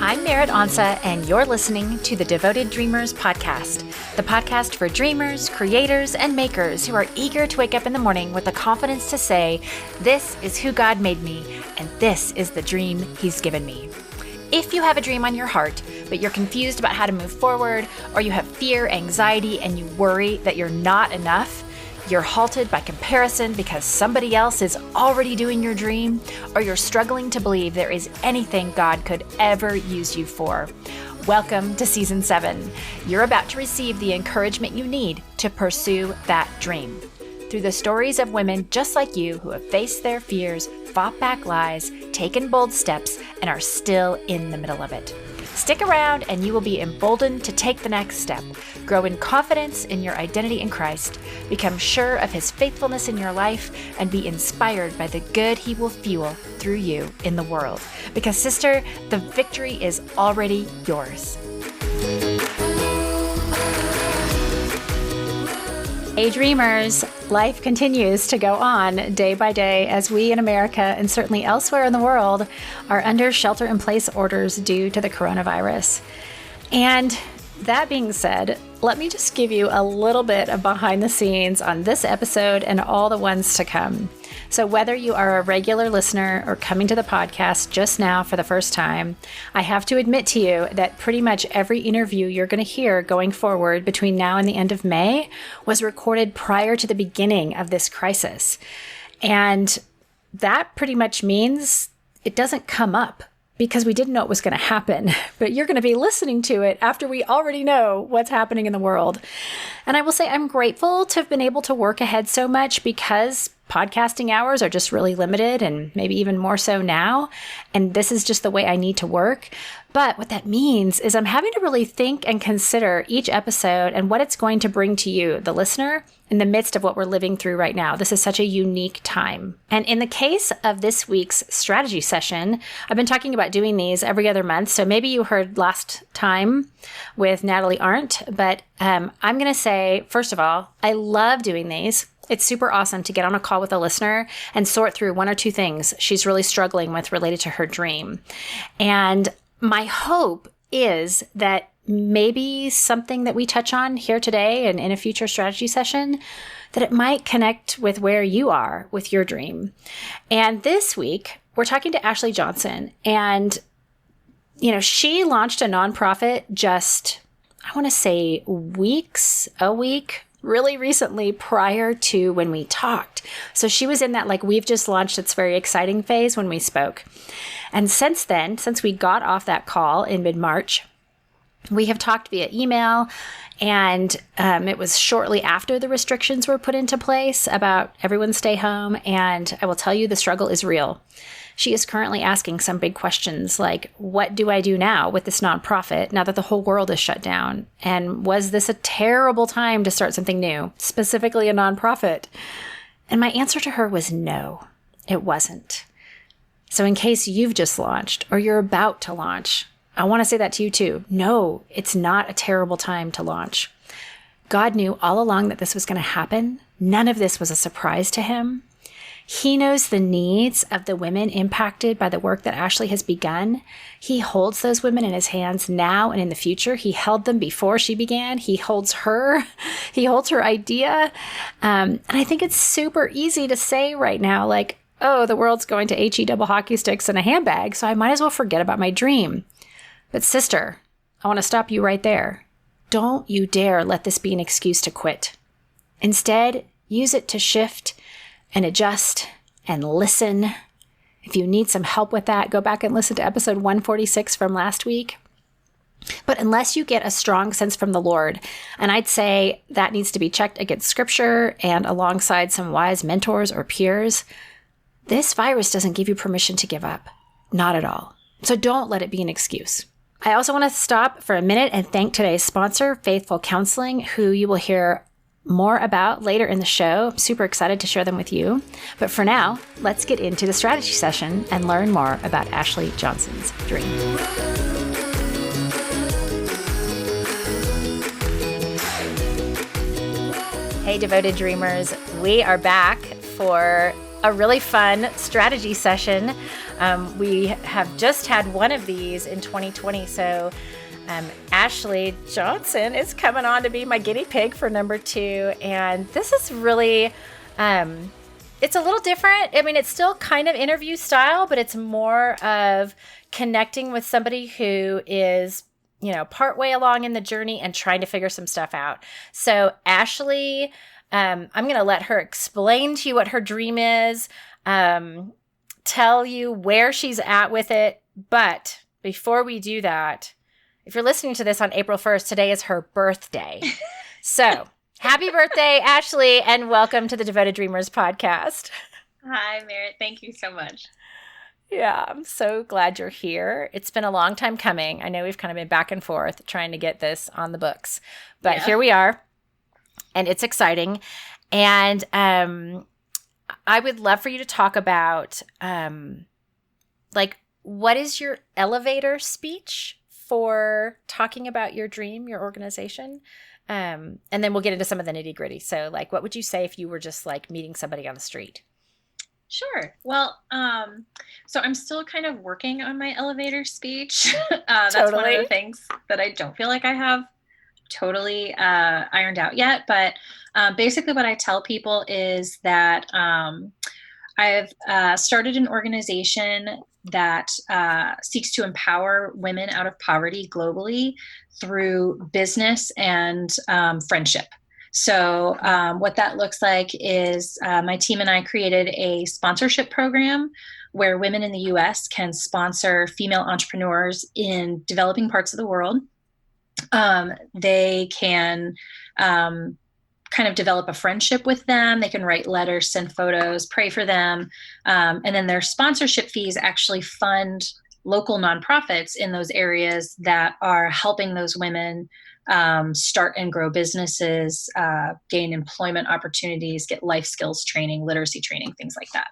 I'm Merritt Ansa, and you're listening to the Devoted Dreamers podcast, the podcast for dreamers, creators, and makers who are eager to wake up in the morning with the confidence to say, this is who God made me, and this is the dream He's given me. If you have a dream on your heart, but you're confused about how to move forward, or you have fear, anxiety, and you worry that you're not enough, you're halted by comparison because somebody else is already doing your dream, or you're struggling to believe there is anything God could ever use you for. Welcome to Season 7. You're about to receive the encouragement you need to pursue that dream. Through the stories of women just like you who have faced their fears, fought back lies, taken bold steps, and are still in the middle of it. Stick around and you will be emboldened to take the next step. Grow in confidence in your identity in Christ, become sure of His faithfulness in your life, and be inspired by the good He will fuel through you in the world. Because, sister, the victory is already yours. Hey dreamers, life continues to go on day by day as we in America and certainly elsewhere in the world are under shelter-in-place orders due to the coronavirus. And that being said, let me just give you a little bit of behind the scenes on this episode and all the ones to come. So whether you are a regular listener or coming to the podcast just now for the first time, I have to admit to you that pretty much every interview you're going to hear going forward between now and the end of May was recorded prior to the beginning of this crisis. And that pretty much means it doesn't come up because we didn't know it was going to happen, but you're going to be listening to it after we already know what's happening in the world. And I will say I'm grateful to have been able to work ahead so much because podcasting hours are just really limited and maybe even more so now. And this is just the way I need to work. But what that means is I'm having to really think and consider each episode and what it's going to bring to you, the listener, in the midst of what we're living through right now. This is such a unique time. And in the case of this week's strategy session, I've been talking about doing these every other month. So maybe you heard last time with Natalie Arndt, but I'm going to say, first of all, I love doing these. It's super awesome to get on a call with a listener and sort through one or two things she's really struggling with related to her dream. And my hope is that maybe something that we touch on here today and in a future strategy session, that it might connect with where you are with your dream. And this week, we're talking to Ashley Johnson. And, she launched a nonprofit just, I want to say a week, really recently prior to when we talked. So she was in that we've just launched its very exciting phase when we spoke. And since then, since we got off that call in mid-March, we have talked via email, and it was shortly after the restrictions were put into place about everyone stay home. And I will tell you, the struggle is real. She is currently asking some big questions like, what do I do now with this nonprofit now that the whole world is shut down? And was this a terrible time to start something new, specifically a nonprofit? And my answer to her was no, it wasn't. So in case you've just launched or you're about to launch, I want to say that to you too. No, it's not a terrible time to launch. God knew all along that this was going to happen. None of this was a surprise to Him. He knows the needs of the women impacted by the work that Ashley has begun. He holds those women in His hands now and in the future. He held them before she began. He holds her. He holds her idea. And I think it's super easy to say right now, oh, the world's going to HE double hockey sticks and a handbag, so I might as well forget about my dream. But sister, I want to stop you right there. Don't you dare let this be an excuse to quit. Instead, use it to shift and adjust and listen. If you need some help with that, go back and listen to episode 146 from last week. But unless you get a strong sense from the Lord, and I'd say that needs to be checked against scripture and alongside some wise mentors or peers, this virus doesn't give you permission to give up. Not at all. So don't let it be an excuse. I also want to stop for a minute and thank today's sponsor, Faithful Counseling, who you will hear more about later in the show. I'm super excited to share them with you. But for now, let's get into the strategy session and learn more about Ashley Johnson's dream. Hey, devoted dreamers, we are back for a really fun strategy session. We have just had one of these in 2020. So Ashley Johnson is coming on to be my guinea pig for number 2. And this is really, it's a little different. I mean, it's still kind of interview style, but it's more of connecting with somebody who is, partway along in the journey and trying to figure some stuff out. So Ashley, I'm going to let her explain to you what her dream is, tell you where she's at with it. But before we do that, if you're listening to this on April 1st, today is her birthday. So happy birthday, Ashley, and welcome to the Devoted Dreamers podcast. Hi, Merritt. Thank you so much. Yeah, I'm so glad you're here. It's been a long time coming. I know we've kind of been back and forth trying to get this on the books, but Here we are, and it's exciting. And I would love for you to talk about, what is your elevator speech for talking about your dream, your organization? And then we'll get into some of the nitty gritty. So what would you say if you were just meeting somebody on the street? Sure. Well, so I'm still kind of working on my elevator speech. That's one of the things that I don't feel like I have totally ironed out yet. But basically what I tell people is that I've started an organization that seeks to empower women out of poverty globally through business and friendship. So what that looks like is my team and I created a sponsorship program where women in the U.S. can sponsor female entrepreneurs in developing parts of the world. They can kind of develop a friendship with them. They can write letters, send photos, pray for them. And then their sponsorship fees actually fund local nonprofits in those areas that are helping those women start and grow businesses, gain employment opportunities, get life skills training, literacy training, things like that.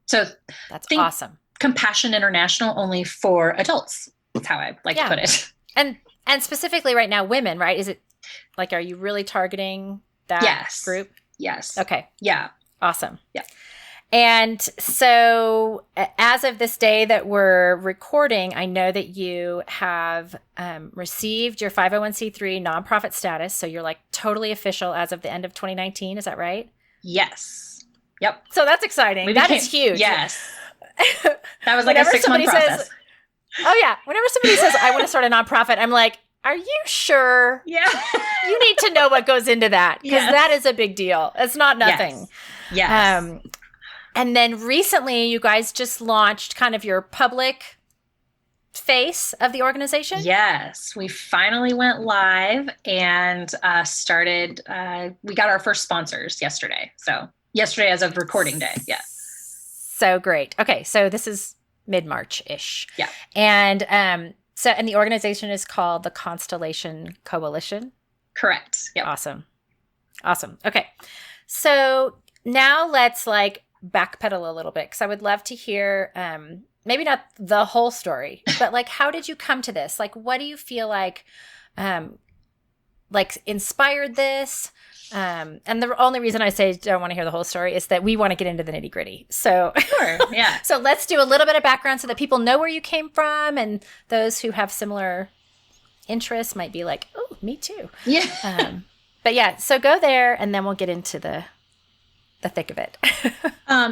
So that's awesome. Compassion International only for adults. That's how I like to put it. And specifically right now, women, right? Is it are you really targeting that group? Yes. Okay. Yeah. Awesome. Yeah. And so as of this day that we're recording, I know that you have received your 501c3 nonprofit status. So you're totally official as of the end of 2019. Is that right? Yes. Yep. So that's exciting. That is huge. Yes. That was a 6-month process. Oh yeah. Whenever somebody says, I want to start a nonprofit, I'm like, are you sure? Yeah. You need to know what goes into that because that is a big deal. It's not nothing. Yes. And then recently, you guys just launched kind of your public face of the organization? Yes. We finally went live and started. We got our first sponsors yesterday. So yesterday as of recording day. Yeah. So great. Okay. So this is mid-March-ish. Yeah. And and the organization is called the Constellation Coalition? Correct. Yep. Awesome. Okay. So now let's backpedal a little bit because I would love to hear maybe not the whole story, but how did you come to this? What do you feel inspired this? And the only reason I say don't want to hear the whole story is that we want to get into the nitty gritty. So sure, yeah. So let's do a little bit of background so that people know where you came from, and those who have similar interests might be like, oh, me too. Yeah. But yeah, so go there, and then we'll get into the thick of it.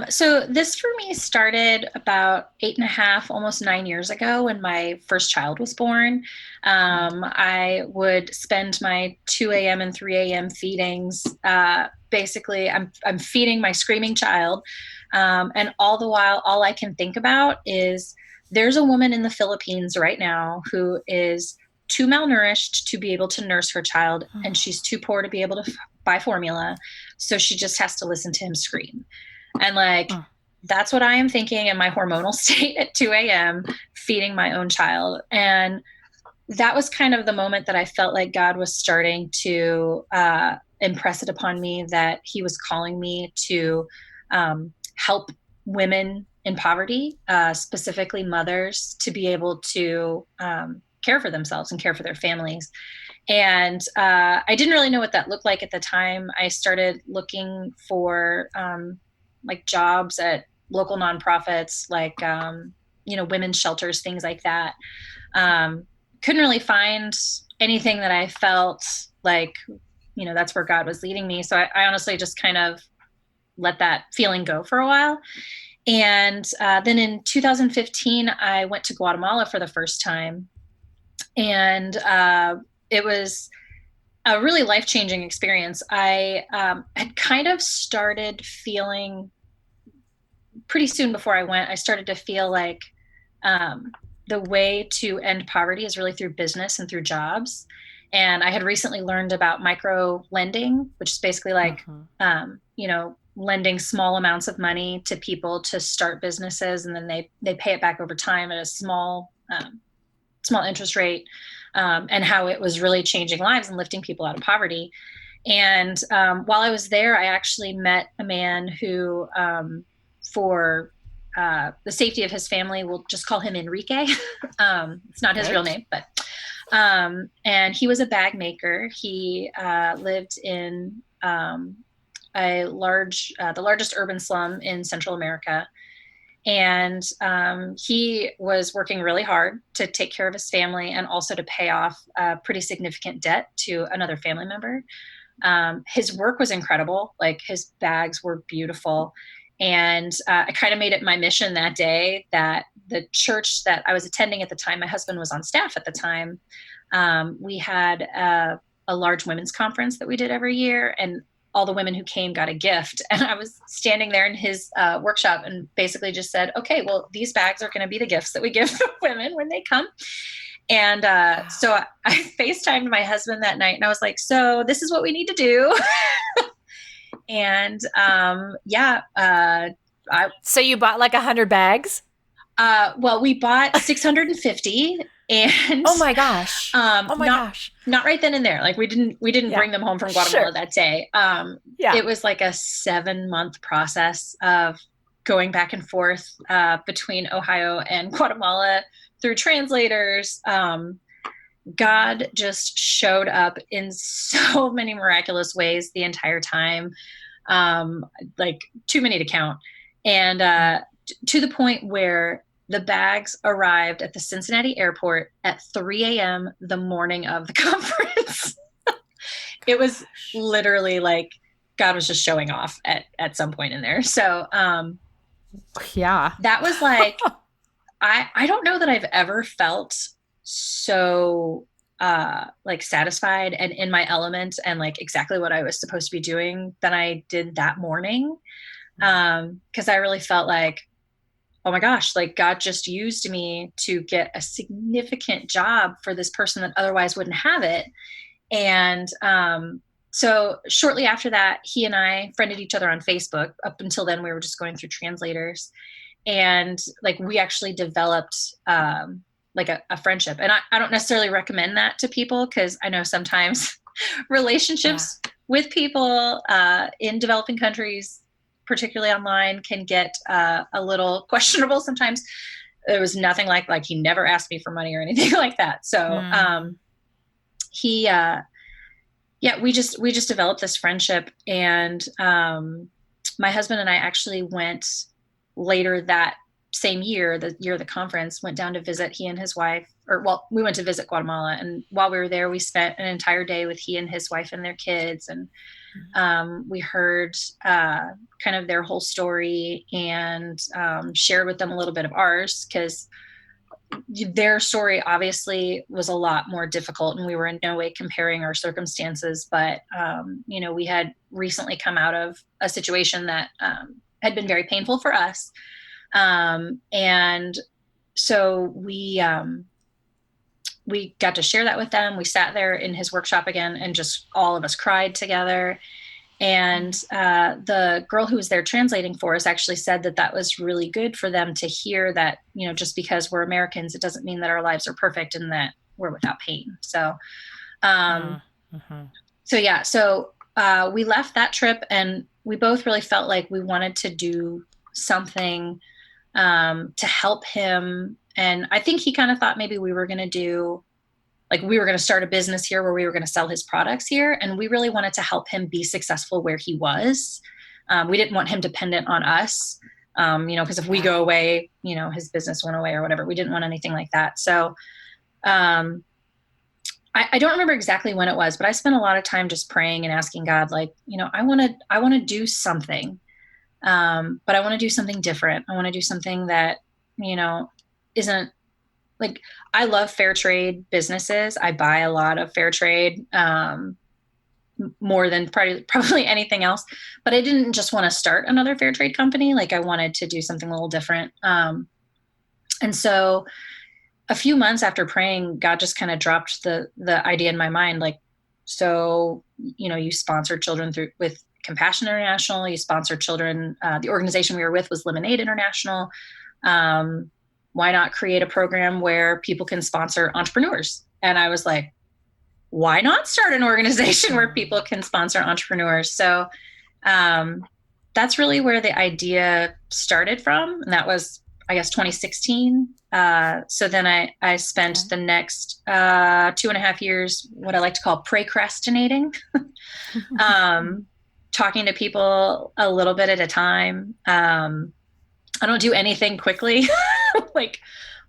So this for me started about 8.5, almost 9 years ago when my first child was born. I would spend my 2 a.m. and 3 a.m. feedings. Basically, I'm feeding my screaming child. And all the while, all I can think about is there's a woman in the Philippines right now who is too malnourished to be able to nurse her child, and she's too poor to be able to buy formula. So she just has to listen to him scream. And that's what I am thinking in my hormonal state at 2 a.m., feeding my own child. And that was kind of the moment that I felt like God was starting to impress it upon me that he was calling me to help women in poverty, specifically mothers, to be able to care for themselves and care for their families. And I didn't really know what that looked like at the time. I started looking for jobs at local nonprofits like, women's shelters, things like that. Couldn't really find anything that I felt like, that's where God was leading me. So I honestly just kind of let that feeling go for a while. And then in 2015, I went to Guatemala for the first time. And it was a really life-changing experience. I had kind of started feeling pretty soon before I went, I started to feel like the way to end poverty is really through business and through jobs. And I had recently learned about micro lending, which is basically like, lending small amounts of money to people to start businesses, and then they pay it back over time at a small interest rate, and how it was really changing lives and lifting people out of poverty. And while I was there, I actually met a man who, for the safety of his family, we'll just call him Enrique. It's not his real name, but and he was a bag maker. He lived in the largest urban slum in Central America. And he was working really hard to take care of his family and also to pay off a pretty significant debt to another family member. His work was incredible. Like, his bags were beautiful. And I kind of made it my mission that day that the church that I was attending at the time, my husband was on staff at the time, we had a large women's conference that we did every year, and all the women who came got a gift. And I was standing there in his workshop and basically just said, okay, well, these bags are going to be the gifts that we give the women when they come. And so I FaceTimed my husband that night, and I was like, so this is what we need to do. And so you bought like 100 bags? Well, we bought 650. And oh my gosh. Not right then and there. Like, we didn't bring them home from Guatemala that day. It was like a 7-month process of going back and forth between Ohio and Guatemala through translators. God just showed up in so many miraculous ways the entire time, like too many to count. And to the point where the bags arrived at the Cincinnati airport at 3 a.m. the morning of the conference. It was literally like God was just showing off at some point in there. So that was like, I don't know that I've ever felt so like satisfied and in my element and like exactly what I was supposed to be doing than I did that morning. 'Cause I really felt like, oh my gosh, like God just used me to get a significant job for this person that otherwise wouldn't have it. And so shortly after that, he and I friended each other on Facebook. Up until then, we were just going through translators. And like, we actually developed like a friendship. And I don't necessarily recommend that to people, because I know sometimes relationships with people in developing countries, particularly online, can get a little questionable sometimes. There was nothing like he never asked me for money or anything like that. So we just developed this friendship. And my husband and I actually went later that same year, the year of the conference, went down to visit he and his wife, we went to visit Guatemala. And while we were there, we spent an entire day with he and his wife and their kids. And we heard kind of their whole story and shared with them a little bit of ours, because their story obviously was a lot more difficult, and we were in no way comparing our circumstances. But, we had recently come out of a situation that had been very painful for us. And so we got to share that with them. We sat there in his workshop again, and just all of us cried together. And the girl who was there translating for us actually said that was really good for them to hear, that, just because we're Americans, it doesn't mean that our lives are perfect and that we're without pain. So, so we left that trip, and we both really felt like we wanted to do something to help him. And I think he kind of thought maybe we were going to start a business here where we were going to sell his products here. And we really wanted to help him be successful where he was. We didn't want him dependent on us. because if we go away, his business went away or whatever. We didn't want anything like that. So I don't remember exactly when it was, but I spent a lot of time just praying and asking God, like, I want to do something, but I want to do something different. I want to do something that, isn't like, I love fair trade businesses. I buy a lot of fair trade, more than probably anything else, but I didn't just want to start another fair trade company. Like, I wanted to do something a little different. And so a few months after praying, God just kind of dropped the idea in my mind. Like, so, you sponsor children with Compassion International, you sponsor children. The organization we were with was Lemonade International. Why not create a program where people can sponsor entrepreneurs? And I was like, why not start an organization where people can sponsor entrepreneurs? So that's really where the idea started from. And that was, I guess, 2016. So then I spent the next 2.5 years, what I like to call procrastinating, talking to people a little bit at a time. I don't do anything quickly. Like,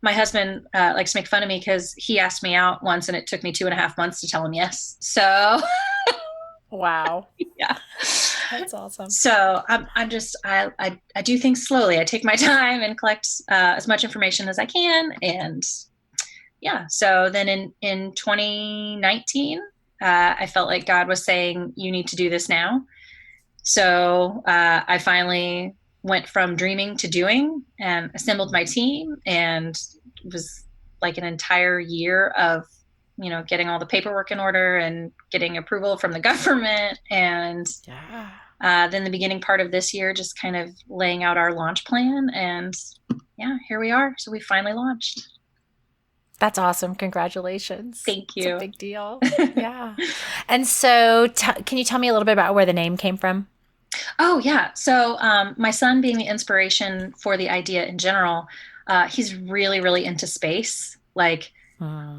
my husband likes to make fun of me because he asked me out once and it took me 2.5 months to tell him yes. So wow. Yeah. That's awesome. So I do things slowly. I take my time and collect as much information as I can. And yeah, so then in 2019, I felt like God was saying, you need to do this now. So I finally went from dreaming to doing and assembled my team, and it was like an entire year of, getting all the paperwork in order and getting approval from the government. And then the beginning part of this year, just kind of laying out our launch plan. And yeah, here we are. So we finally launched. That's awesome. Congratulations. Thank you. It's a big deal. Yeah. And so can you tell me a little bit about where the name came from? Oh, yeah. So my son, being the inspiration for the idea in general, he's really, really into space. Like,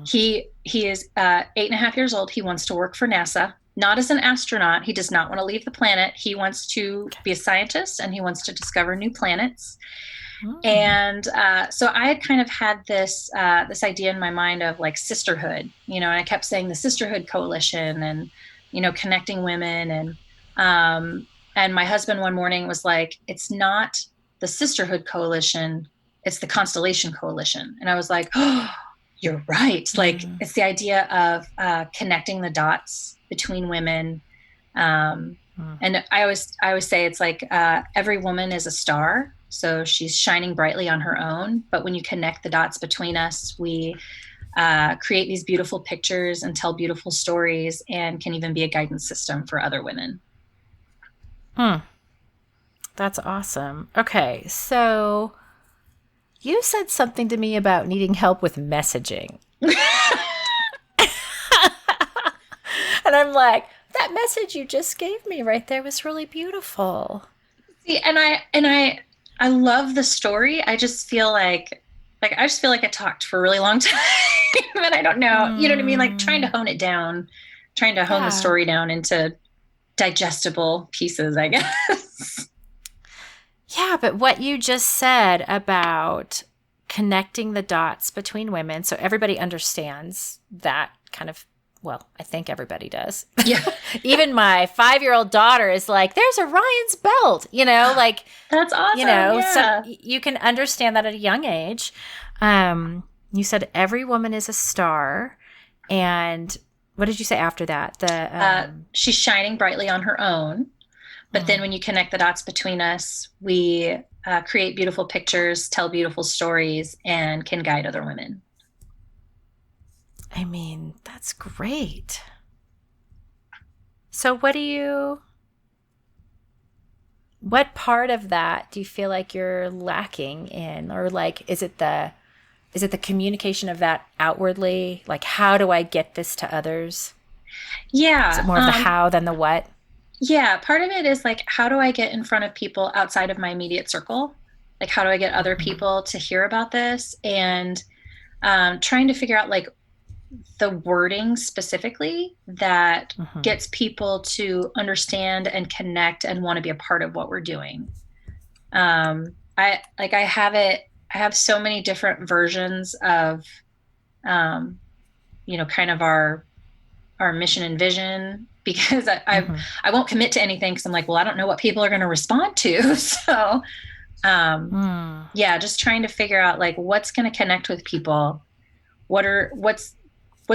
he is 8.5 years old. He wants to work for NASA, not as an astronaut. He does not want to leave the planet. He wants to be a scientist, and he wants to discover new planets. And so I had kind of had this idea in my mind of like sisterhood, and I kept saying the Sisterhood Coalition and, connecting women. And my husband one morning was like, it's not the Sisterhood Coalition, it's the Constellation Coalition. And I was like, oh, you're right. Like, it's the idea of connecting the dots between women. And I always say it's like every woman is a star. So she's shining brightly on her own. But when you connect the dots between us, we create these beautiful pictures and tell beautiful stories, and can even be a guidance system for other women. That's awesome. Okay, so you said something to me about needing help with messaging. And I'm like, that message you just gave me right there was really beautiful. See, and I love the story. I just feel like I talked for a really long time and I don't know, you know what I mean? Like, trying to hone it down, trying to hone the story down into digestible pieces, I guess. Yeah, but what you just said about connecting the dots between women, so everybody understands that kind of, well, I think everybody does. Yeah. Even my 5-year-old daughter is like, there's Orion's belt, like. That's awesome. Yeah. So you can understand that at a young age. You said every woman is a star. And what did you say after that? She's shining brightly on her own. But then when you connect the dots between us, we create beautiful pictures, tell beautiful stories, and can guide other women. I mean, that's great. So what part of that do you feel like you're lacking in? Or like, is it the communication of that outwardly? Like, how do I get this to others? Yeah. Is it more of the how than the what? Yeah. Part of it is like, how do I get in front of people outside of my immediate circle? Like, how do I get other people to hear about this? And trying to figure out like the wording specifically that gets people to understand and connect and want to be a part of what we're doing. I I have so many different versions of, um, kind of our mission and vision, because I won't commit to anything because I'm like, well, I don't know what people are going to respond to. So, yeah, just trying to figure out like what's going to connect with people. What's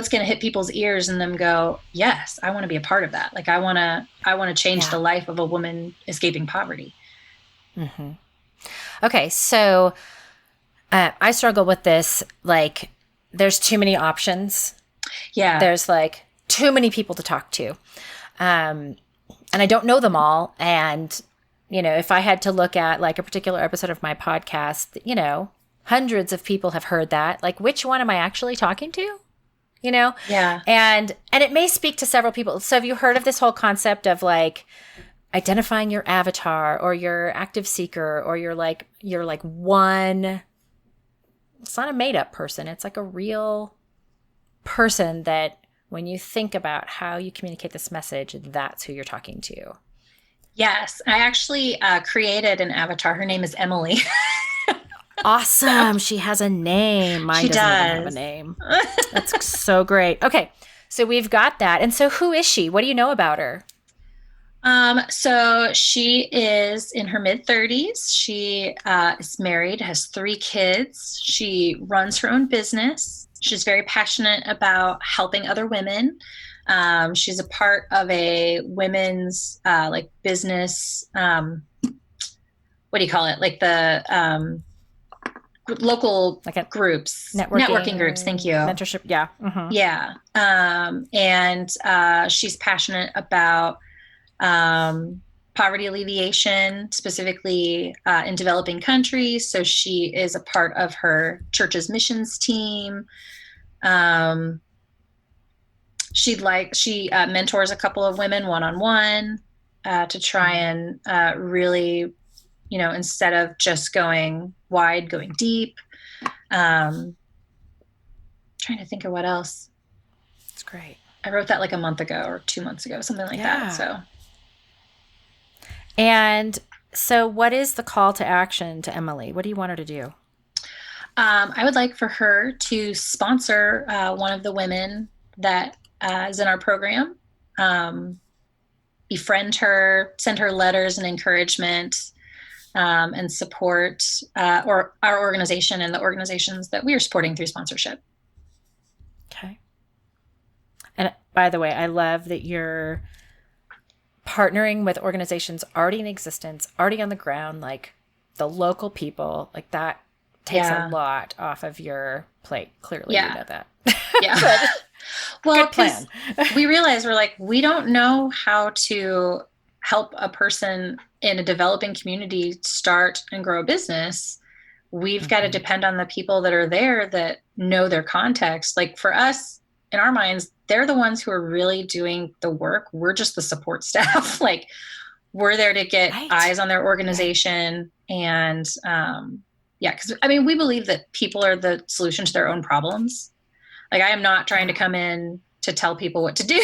going to hit people's ears and them go, yes, I want to be a part of that. Like I want to change the life of a woman escaping poverty. Okay. So, I struggle with this. Like, there's too many options. Yeah. There's like too many people to talk to. And I don't know them all. And, if I had to look at like a particular episode of my podcast, hundreds of people have heard that. Like, which one am I actually talking to? Yeah. And it may speak to several people. So have you heard of this whole concept of like identifying your avatar or your active seeker, or you're like one, it's not a made up person. It's like a real person that when you think about how you communicate this message, that's who you're talking to. Yes. I actually created an avatar. Her name is Emily. Awesome. She has a name. Mine doesn't even have a name. That's so great. Okay. So we've got that. And so who is she? What do you know about her? So she is in her mid-30s. She is married, has 3 kids. She runs her own business. She's very passionate about helping other women. She's a part of a women's like business. What do you call it? Like the local like groups, networking groups. Thank you. Mentorship. Yeah. Mm-hmm. Yeah. And she's passionate about poverty alleviation, specifically in developing countries. So she is a part of her church's missions team. She mentors a couple of women one-on-one to try and really, instead of just going wide, going deep. Trying to think of what else. That's great. I wrote that like a month ago or 2 months ago, something like that. So. And so what is the call to action to Emily? What do you want her to do? I would like for her to sponsor one of the women that is in our program, befriend her, send her letters and encouragement, and support or our organization and the organizations that we are supporting through sponsorship. Okay. And by the way, I love that you're partnering with organizations already in existence, already on the ground, like the local people, like that takes a lot off of your plate. Clearly, you know that. Yeah. Well, because we realize we don't know how to help a person in a developing community start and grow a business. We've got to depend on the people that are there that know their context. Like for us, in our minds, they're the ones who are really doing the work. We're just the support staff. Like we're there to get eyes on their organization. And because we believe that people are the solution to their own problems. Like I am not trying to come in to tell people what to do.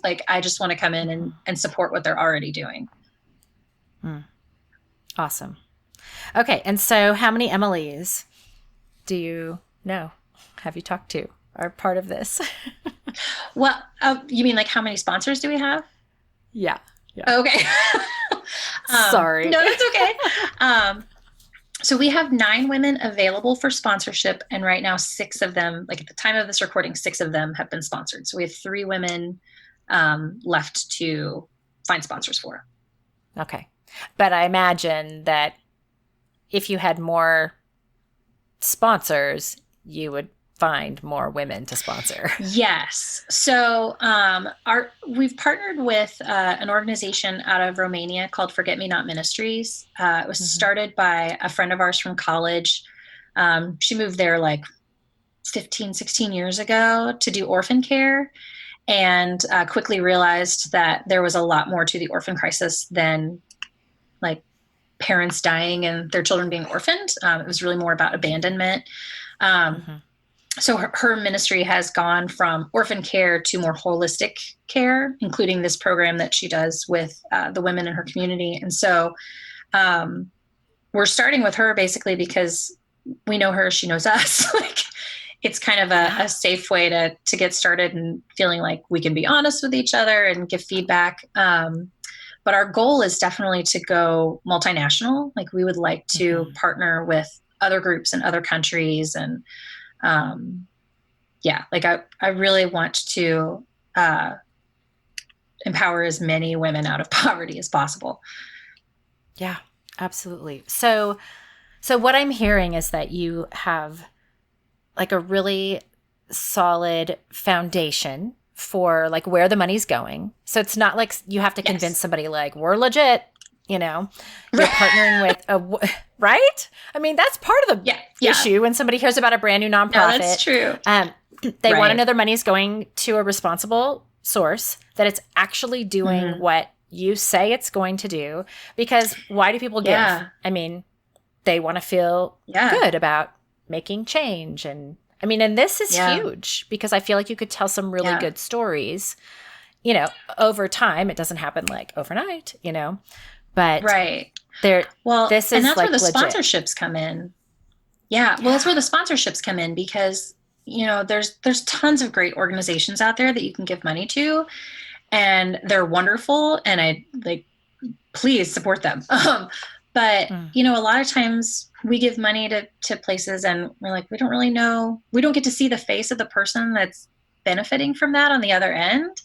Like I just want to come in and support what they're already doing. Awesome. Okay. And so how many Emilys do you know, have you talked to, are part of this? Well, you mean like how many sponsors do we have? Yeah. Okay. Sorry. No, that's okay. So we have 9 women available for sponsorship. And right now, 6 of them, like at the time of this recording, 6 of them have been sponsored. So we have 3 women left to find sponsors for. Okay. But I imagine that if you had more sponsors, you would find more women to sponsor. Yes. So we've partnered with an organization out of Romania called Forget Me Not Ministries. It was started by a friend of ours from college. She moved there like 15, 16 years ago to do orphan care, and quickly realized that there was a lot more to the orphan crisis than like parents dying and their children being orphaned. It was really more about abandonment. So her ministry has gone from orphan care to more holistic care, including this program that she does with the women in her community. And so we're we're starting with her basically because we know her, she knows us. Like, it's kind of a safe way to get started and feeling like we can be honest with each other and give feedback. But our goal is definitely to go multinational. Like, we would like to partner with other groups in other countries. And like I really want to empower as many women out of poverty as possible. Yeah, absolutely. So what I'm hearing is that you have like a really solid foundation for like where the money's going. So it's not like you have to convince somebody like, we're legit, you know, you're partnering with right? I mean, that's part of the issue when somebody hears about a brand new nonprofit. No, that's true. They want to know their money's going to a responsible source, that it's actually doing what you say it's going to do. Because why do people give? I mean, they want to feel good about making change. And I mean, and this is huge because I feel like you could tell some really good stories, you know, over time. It doesn't happen like overnight, you know, but this is and that's like where the legit. Sponsorships come in. Yeah. Well, that's where the sponsorships come in because, you know, there's tons of great organizations out there that you can give money to, and they're wonderful. And I please support them. But you know, a lot of times we give money to places and we're like, we don't really know, we don't get to see the face of the person that's benefiting from that on the other end.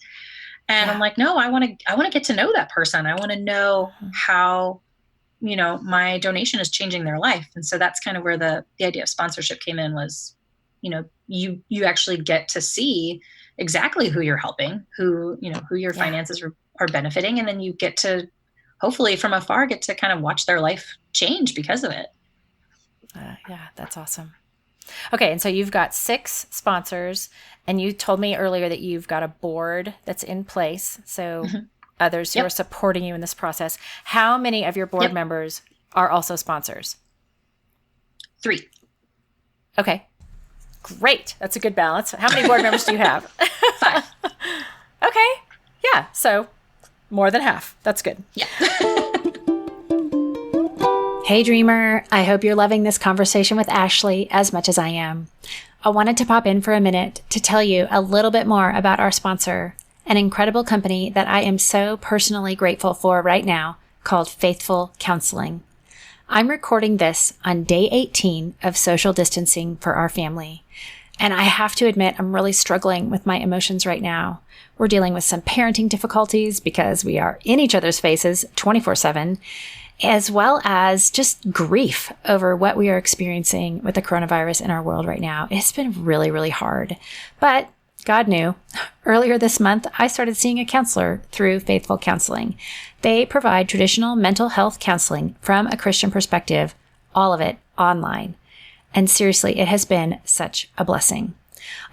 And I'm like, no, I want to get to know that person. I want to know how, you know, my donation is changing their life. And so that's kind of where the idea of sponsorship came in was, you know, you actually get to see exactly who you're helping, who your finances are benefiting. And then you get to, hopefully from afar, get to kind of watch their life change because of it. Yeah, that's awesome. Okay. And so you've got 6 sponsors, and you told me earlier that you've got a board that's in place. So others who are supporting you in this process. How many of your board members are also sponsors? 3. Okay. Great. That's a good balance. How many board members do you have? 5. Okay. Yeah. So more than half. That's good. Yeah. Hey, dreamer. I hope you're loving this conversation with Ashley as much as I am. I wanted to pop in for a minute to tell you a little bit more about our sponsor, an incredible company that I am so personally grateful for right now called Faithful Counseling. I'm recording this on day 18 of social distancing for our family. And I have to admit, I'm really struggling with my emotions right now. We're dealing with some parenting difficulties because we are in each other's faces 24/7, as well as just grief over what we are experiencing with the coronavirus in our world right now. It's been really, really hard. But God knew. Earlier this month, I started seeing a counselor through Faithful Counseling. They provide traditional mental health counseling from a Christian perspective, all of it online. And seriously, it has been such a blessing.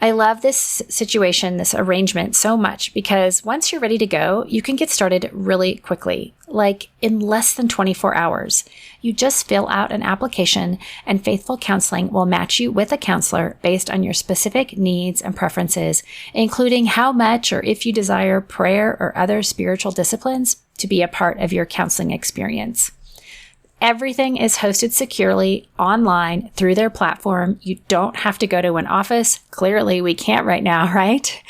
I love this situation, this arrangement so much because once you're ready to go, you can get started really quickly, like in less than 24 hours. You just fill out an application and Faithful Counseling will match you with a counselor based on your specific needs and preferences, including how much or if you desire prayer or other spiritual disciplines to be a part of your counseling experience. Everything is hosted securely online through their platform. You don't have to go to an office. Clearly, we can't right now, right?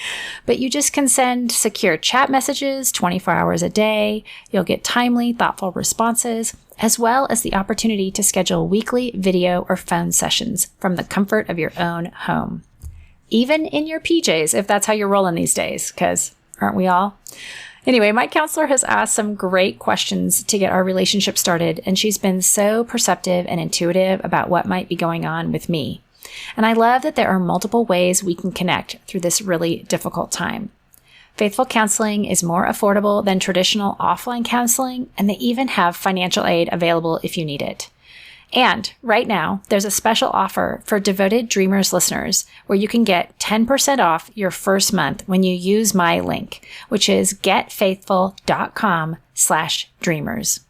But you just can send secure chat messages 24 hours a day. You'll get timely, thoughtful responses, as well as the opportunity to schedule weekly video or phone sessions from the comfort of your own home. Even in your PJs, if that's how you're rolling these days, because aren't we all? Anyway, my counselor has asked some great questions to get our relationship started, and she's been so perceptive and intuitive about what might be going on with me. And I love that there are multiple ways we can connect through this really difficult time. Faithful Counseling is more affordable than traditional offline counseling, and they even have financial aid available if you need it. And right now, there's a special offer for Devoted Dreamers listeners where you can get 10% off your first month when you use my link, which is getfaithful.com/dreamers.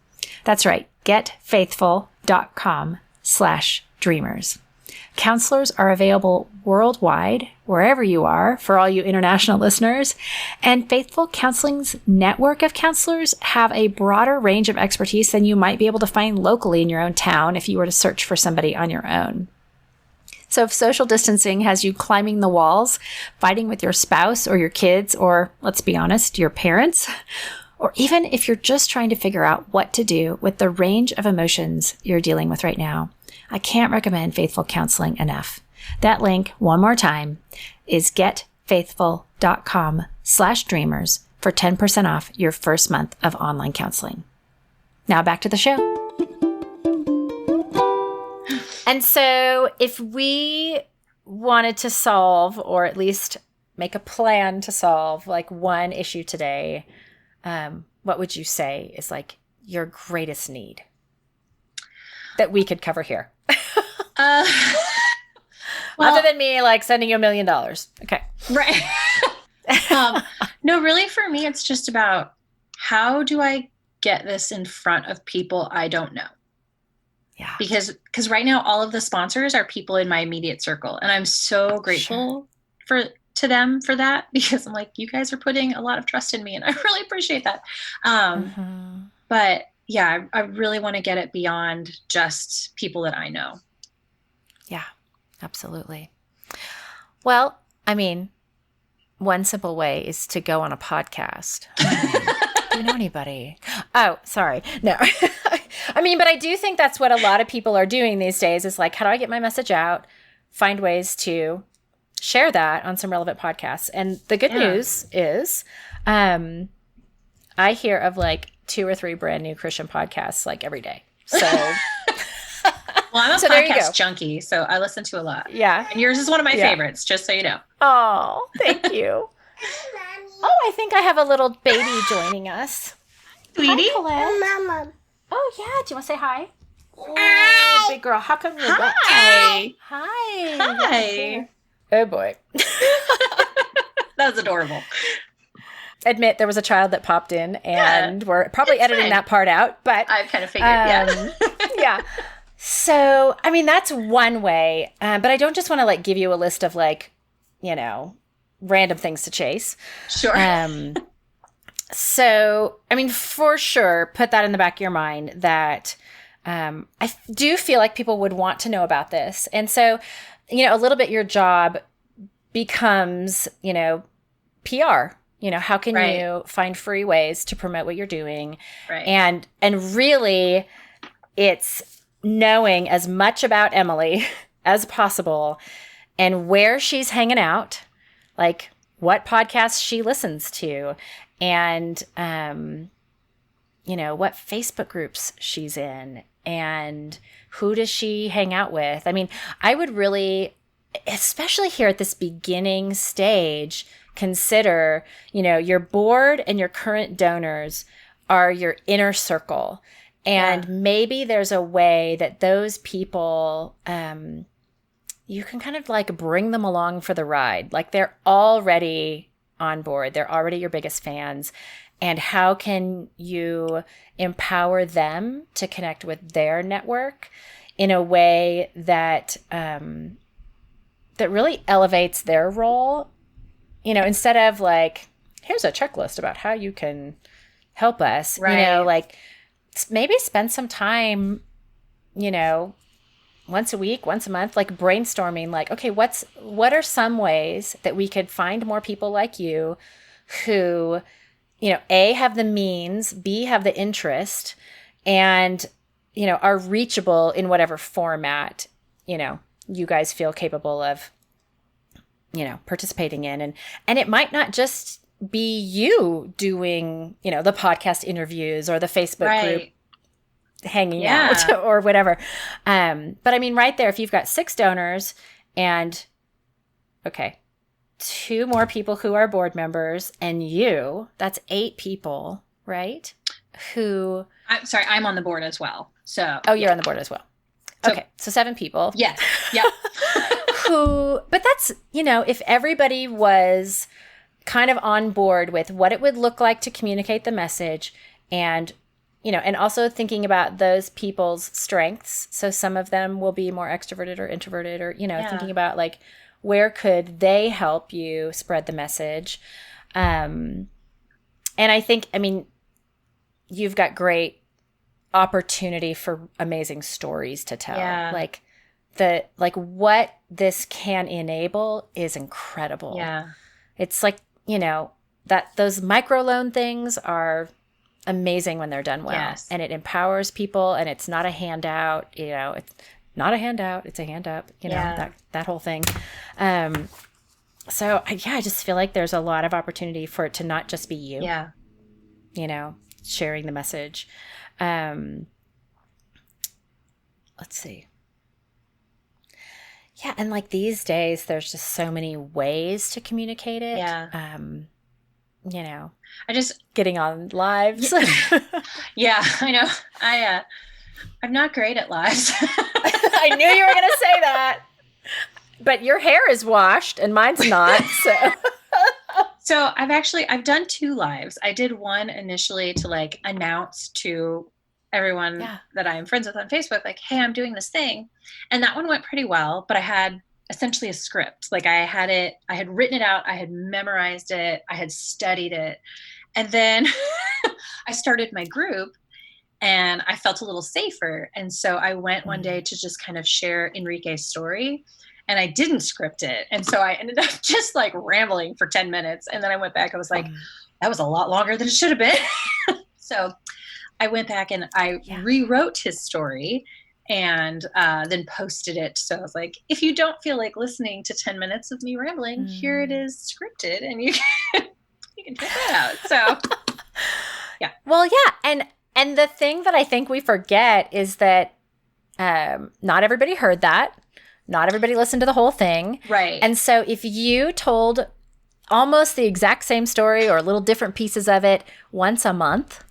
That's right, getfaithful.com/dreamers. Counselors are available worldwide, wherever you are, for all you international listeners. And Faithful Counseling's network of counselors have a broader range of expertise than you might be able to find locally in your own town if you were to search for somebody on your own. So if social distancing has you climbing the walls, fighting with your spouse or your kids, or let's be honest, your parents, or even if you're just trying to figure out what to do with the range of emotions you're dealing with right now, I can't recommend Faithful Counseling enough. That link, one more time, is getfaithful.com/dreamers for 10% off your first month of online counseling. Now back to the show. And so if we wanted to solve, or at least make a plan to solve, like one issue today, what would you say is like your greatest need that we could cover here? Well, other than me like sending you $1 million. Okay. Right. No, really for me, it's just about how do I get this in front of people I don't know? Yeah. Because right now all of the sponsors are people in my immediate circle, and I'm so grateful to them for that, because I'm like, you guys are putting a lot of trust in me, and I really appreciate that. But yeah, I really want to get it beyond just people that I know. Yeah, absolutely. Well, I mean, one simple way is to go on a podcast. Do you know anybody? Oh, sorry. No. I mean, but I do think that's what a lot of people are doing these days, is like, how do I get my message out? Find ways to share that on some relevant podcasts. And the good news is I hear of like 2 or 3 brand new Christian podcasts like every day. So well, I'm a podcast junkie, so I listen to a lot. Yeah. And yours is one of my favorites, just so you know. Oh, thank you. Oh, I think I have a little baby joining us. Sweetie? Hi, Mama. Oh, yeah. Do you want to say hi? Oh, big girl. How come you're wet? Hi. Hi. Hi. Oh, boy. That was adorable. Admit there was a child that popped in, and we're probably editing that part out, but I kind of figured, yeah. So, I mean, that's one way, but I don't just want to like give you a list of like, you know, random things to chase. Sure. So, I mean, for sure, put that in the back of your mind that I do feel like people would want to know about this. And so, you know, a little bit your job becomes, you know, PR. You know, how can you find free ways to promote what you're doing? Right. And really, it's knowing as much about Emily as possible and where she's hanging out, like what podcasts she listens to, and, you know, what Facebook groups she's in, and who does she hang out with? I mean, I would really, especially here at this beginning stage, consider, you know, your board and your current donors are your inner circle. And maybe there's a way that those people, you can kind of like bring them along for the ride. Like they're already on board. They're already your biggest fans. And how can you empower them to connect with their network in a way that that really elevates their role? You know, instead of like, here's a checklist about how you can help us, you know, like maybe spend some time, you know, once a week, once a month, like brainstorming, like, okay, what are some ways that we could find more people like you who, you know, A, have the means, B, have the interest, and, you know, are reachable in whatever format, you know, you guys feel capable of, you know, participating in. And it might not just be you doing, you know, the podcast interviews or the Facebook group hanging out or whatever. But I mean, right there, if you've got 6 donors and, okay, 2 more people who are board members and you, that's 8 people, right? Who... I'm sorry, I'm on the board as well. So... Oh, you're on the board as well. Okay, so 7 people. Yes, yep. But that's, you know, if everybody was kind of on board with what it would look like to communicate the message and and also thinking about those people's strengths. So some of them will be more extroverted or introverted, or, thinking about like, where could they help you spread the message? And I think, you've got great opportunity for amazing stories to tell. Yeah. Like what this can enable is incredible. Yeah. It's like, that those microloan things are amazing when they're done well. Yes. And it empowers people, and it's not a handout, it's not a handout, it's a hand up, that whole thing. So I just feel like there's a lot of opportunity for it to not just be you, sharing the message. Let's see. Yeah. And like these days, there's just so many ways to communicate it. Yeah. I just getting on lives. Yeah, I know. I'm not great at lives. I knew you were going to say that, but your hair is washed and mine's not. So I've done 2 lives. I did one initially to like announce to everyone that I'm friends with on Facebook, like, hey, I'm doing this thing. And that one went pretty well, but I had essentially a script. Like I had written it out. I had memorized it. I had studied it. And then I started my group and I felt a little safer. And so I went one day to just kind of share Enrique's story, and I didn't script it. And so I ended up just like rambling for 10 minutes. And then I went back. I was like, that was a lot longer than it should have been. So I went back and I rewrote his story and then posted it. So I was like, if you don't feel like listening to 10 minutes of me rambling, here it is scripted, and you can check that out. So yeah. Well, yeah. And the thing that I think we forget is that not everybody heard that. Not everybody listened to the whole thing. Right. And so if you told almost the exact same story or little different pieces of it once a month,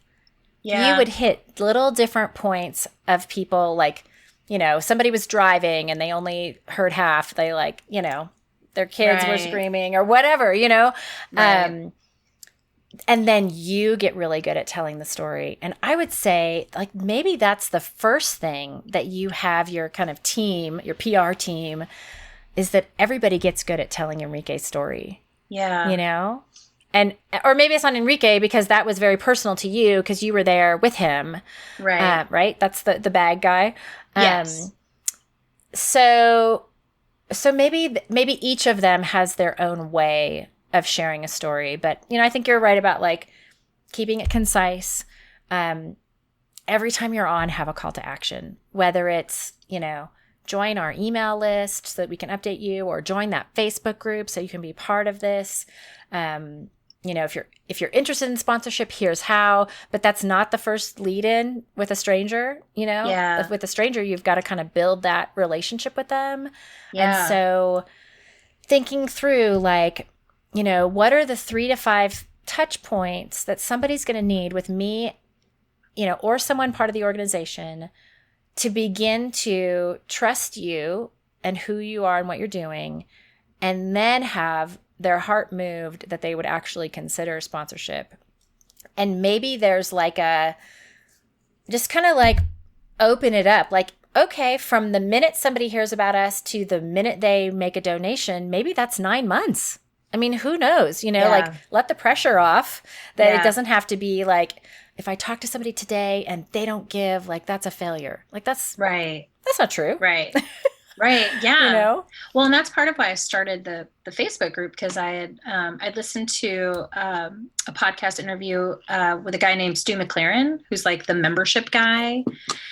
you would hit little different points of people. Like, somebody was driving and they only heard half. They like, their kids were screaming or whatever, Right. And then you get really good at telling the story. And I would say like maybe that's the first thing that you have your kind of team, your PR team, is that everybody gets good at telling Enrique's story. Yeah. And or maybe it's not Enrique because that was very personal to you because you were there with him. Right. Right? That's the bad guy. Yes. So maybe each of them has their own way of sharing a story. But, I think you're right about like keeping it concise. Every time you're on, have a call to action, whether it's, join our email list so that we can update you, or join that Facebook group so you can be part of this. If you're interested in sponsorship, here's how, but that's not the first lead in with a stranger, Yeah. With a stranger, you've got to kind of build that relationship with them. Yeah. And so thinking through like, what are the 3 to 5 touch points that somebody's going to need with me, or someone part of the organization to begin to trust you and who you are and what you're doing, and then have their heart moved that they would actually consider sponsorship. And maybe there's like just kind of like open it up. Like, okay, from the minute somebody hears about us to the minute they make a donation, maybe that's 9 months. I mean, who knows, like let the pressure off that it doesn't have to be like, if I talk to somebody today and they don't give, like, that's a failure. Like that's right. That's not true. Right. Right. Yeah. Well, and that's part of why I started the Facebook group, because I'd listened to a podcast interview with a guy named Stu McLaren, who's like the membership guy.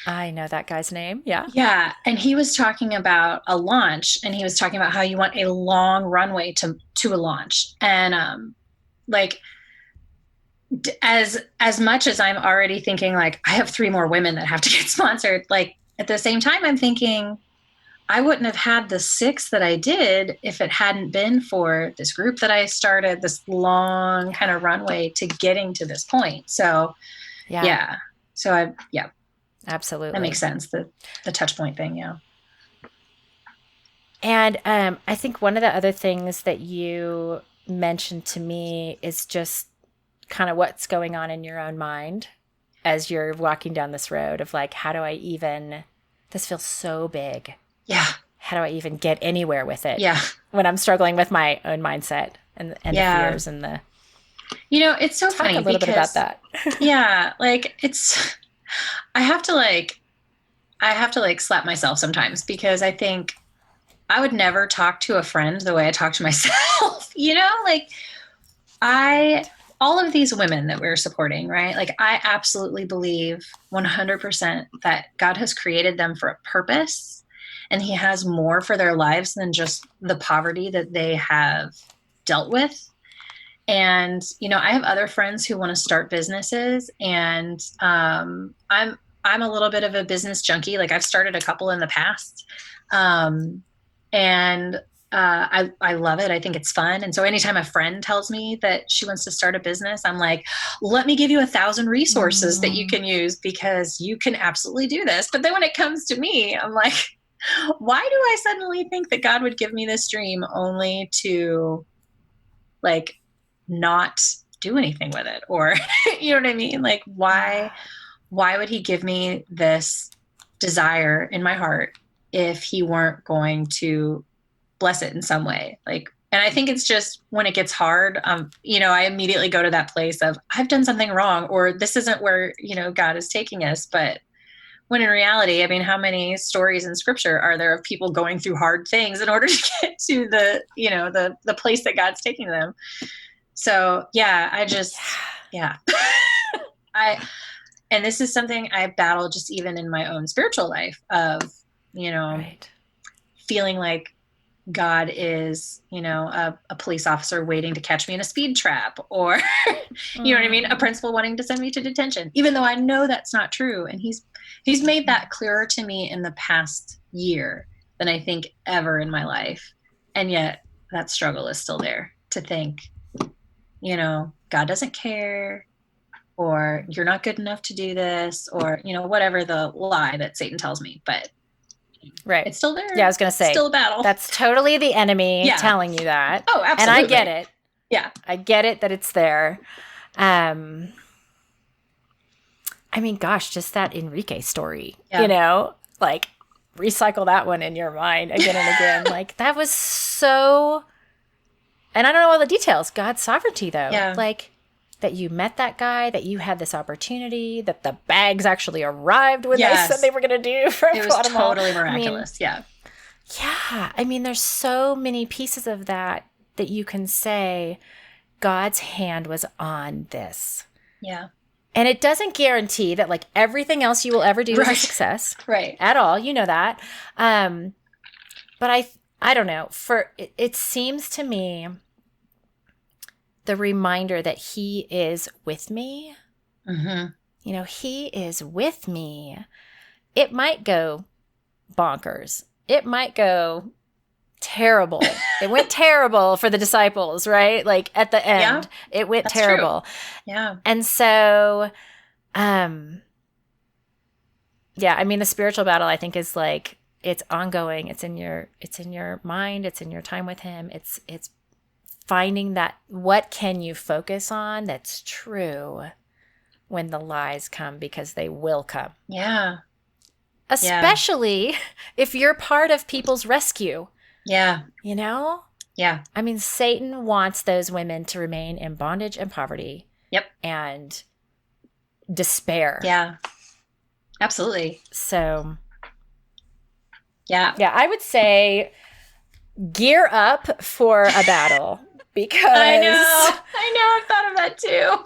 I know that guy's name. Yeah. Yeah. And he was talking about a launch, and he was talking about how you want a long runway to a launch. And as much as I'm already thinking like I have 3 more women that have to get sponsored, like at the same time, I'm thinking I wouldn't have had the 6 that I did if it hadn't been for this group that I started, this long kind of runway to getting to this point. So, yeah. So Absolutely. That makes sense. The touch point thing. Yeah. And I think one of the other things that you mentioned to me is just kind of what's going on in your own mind. as you're walking down this road of like, how do I even, this feels so big. Yeah. How do I even get anywhere with it? Yeah. When I'm struggling with my own mindset and the fears and the, it's so funny. Talk a little bit about that. Yeah. Like I have to slap myself sometimes, because I think I would never talk to a friend the way I talk to myself, like all of these women that we're supporting, right? Like I absolutely believe 100% that God has created them for a purpose, and he has more for their lives than just the poverty that they have dealt with. And, I have other friends who want to start businesses, and I'm a little bit of a business junkie. Like I've started a couple in the past. And I love it. I think it's fun. And so anytime a friend tells me that she wants to start a business, I'm like, let me give you 1,000 resources that you can use, because you can absolutely do this. But then when it comes to me, I'm like, why do I suddenly think that God would give me this dream only to like not do anything with it? Or, you know what I mean? Like, why would he give me this desire in my heart if he weren't going to bless it in some way? Like, and I think it's just when it gets hard, I immediately go to that place of I've done something wrong, or this isn't where, God is taking us. But when in reality, I mean, how many stories in scripture are there of people going through hard things in order to get to the place that God's taking them? So yeah, and this is something I battle just even in my own spiritual life of, right. feeling like God is, a police officer waiting to catch me in a speed trap, or, you know what I mean? A principal wanting to send me to detention, even though I know that's not true. And he's made that clearer to me in the past year than I think ever in my life. And yet that struggle is still there to think, God doesn't care, or you're not good enough to do this, or, whatever the lie that Satan tells me. But right. it's still there. Yeah, I was going to say. Still a battle. That's totally the enemy telling you that. Oh, absolutely. And I get it. Yeah. I get it that it's there. I mean, gosh, just that Enrique story, like recycle that one in your mind again and again. Like that was so, and I don't know all the details. God's sovereignty though. Yeah. Like that you met that guy, that you had this opportunity, that the bags actually arrived when they said they were going to do from It was Guatemala. totally miraculous. Yeah. I mean, there's so many pieces of that you can say God's hand was on this. Yeah. And it doesn't guarantee that like everything else you will ever do is a success. Right. At all. You know that. But I don't know. It seems to me the reminder that he is with me. Mm-hmm. He is with me. It might go bonkers. It might go terrible. It went terrible for the disciples, right? Like at the end, it went terrible. True. Yeah. And so, I mean, the spiritual battle, I think, is like, it's ongoing. It's in your mind. It's in your time with him. It's finding that what can you focus on that's true when the lies come, because they will come. Yeah. Especially if you're part of people's rescue. Yeah. Yeah. I mean, Satan wants those women to remain in bondage and poverty. Yep. And despair. Yeah. Absolutely. So. Yeah. Yeah, I would say gear up for a battle, because I know. I've thought of that too.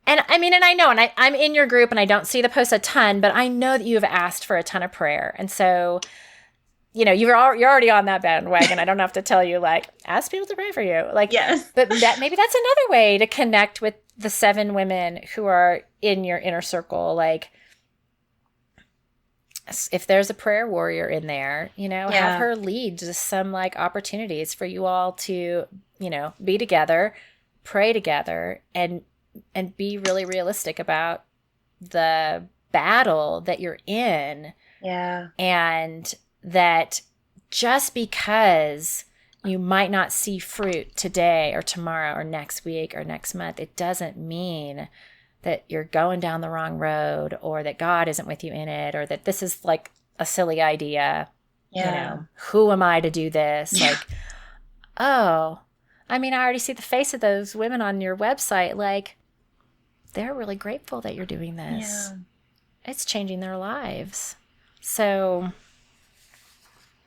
And I mean, and I know, and I'm in your group and I don't see the posts a ton, but I know that you have asked for a ton of prayer. And so, you're already on that bandwagon. I don't have to tell you, like, ask people to pray for you. Like, yes. But maybe that's another way to connect with the 7 women who are in your inner circle. Like, if there's a prayer warrior in there, have her lead to some like opportunities for you all to, be together, pray together, and be really realistic about the battle that you're in. Yeah. And that just because you might not see fruit today or tomorrow or next week or next month, it doesn't mean that you're going down the wrong road, or that God isn't with you in it, or that this is like a silly idea. Yeah. You know, who am I to do this? Yeah. Like, oh, I mean, I already see the face of those women on your website. Like, they're really grateful that you're doing this. Yeah. It's changing their lives. So,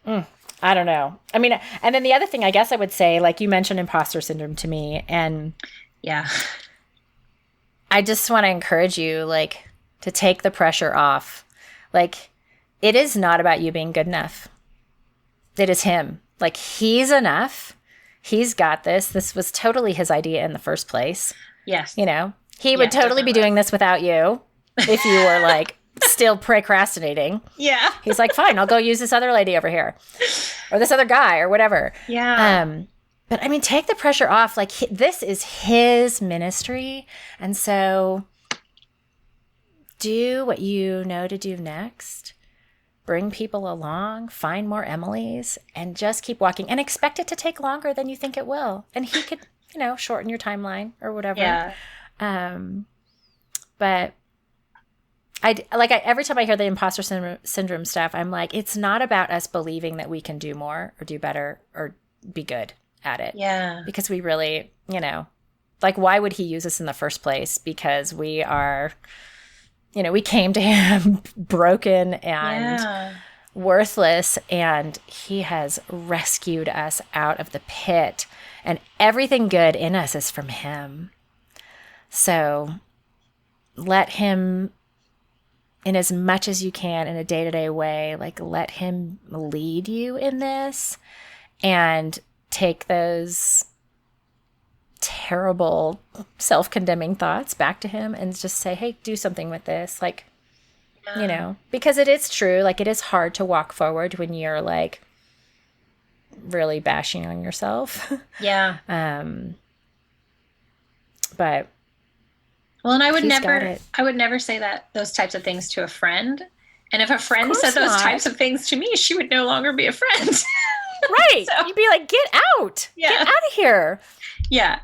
I don't know. I mean, and then the other thing I guess I would say, like you mentioned imposter syndrome to me, and yeah, I just want to encourage you, like, to take the pressure off. Like, it is not about you being good enough. It is him. Like, he's enough. He's got this. This was totally his idea in the first place. Yes. You know, he would totally be doing this without you if you were like still procrastinating. Yeah. He's like, fine, I'll go use this other lady over here or this other guy or whatever. Yeah. But I mean, take the pressure off. Like, this is his ministry. And so do what you know to do next. Bring people along, find more Emilys, and just keep walking, and expect it to take longer than you think it will. And he could, you know, shorten your timeline or whatever. Yeah. But every time I hear the imposter syndrome stuff, I'm like, it's not about us believing that we can do more or do better or be good at it. Yeah. Because we really, you know, like, why would he use us in the first place? Because we are, you know, we came to him broken and worthless, and he has rescued us out of the pit, and everything good in us is from him. So let him, in as much as you can in a day-to-day way, like, let him lead you in this, and take those terrible self-condemning thoughts back to him and just say, hey, do something with this. Like, you know, because it is true. Like, it is hard to walk forward when you're like really bashing on yourself. Yeah. But well, and I would never say those types of things to a friend. And if a friend said those types of things to me, she would no longer be a friend. Right. So, you'd be like, get out. Yeah. Get out of here. Yeah.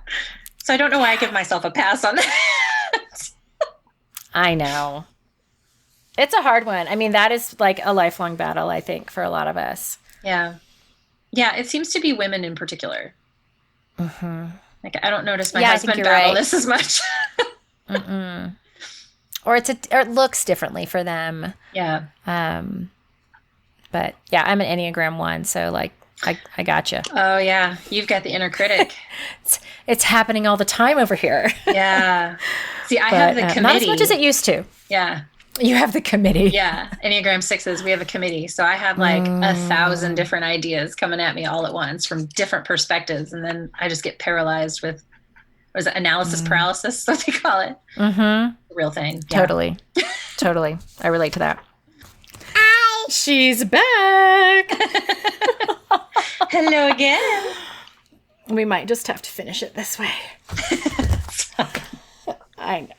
So I don't know why I give myself a pass on that. I know. It's a hard one. I mean, that is like a lifelong battle, I think, for a lot of us. Yeah. Yeah. It seems to be women in particular. Mm-hmm. Like, I don't notice my husband battle this as much. Or it looks differently for them. Yeah. But yeah, I'm an Enneagram 1, so like, I gotcha. Oh yeah, you've got the inner critic. It's happening all the time over here. Yeah. See, I have the committee. Not as much as it used to. Yeah. You have the committee. Yeah. Enneagram 6s, we have a committee. So I have like 1,000 different ideas coming at me all at once from different perspectives. And then I just get paralyzed with, what is it, analysis paralysis? That's what they call it. Mm-hmm. Real thing. Yeah. Totally. Totally. I relate to that. She's back. Hello again. We might just have to finish it this way. I know.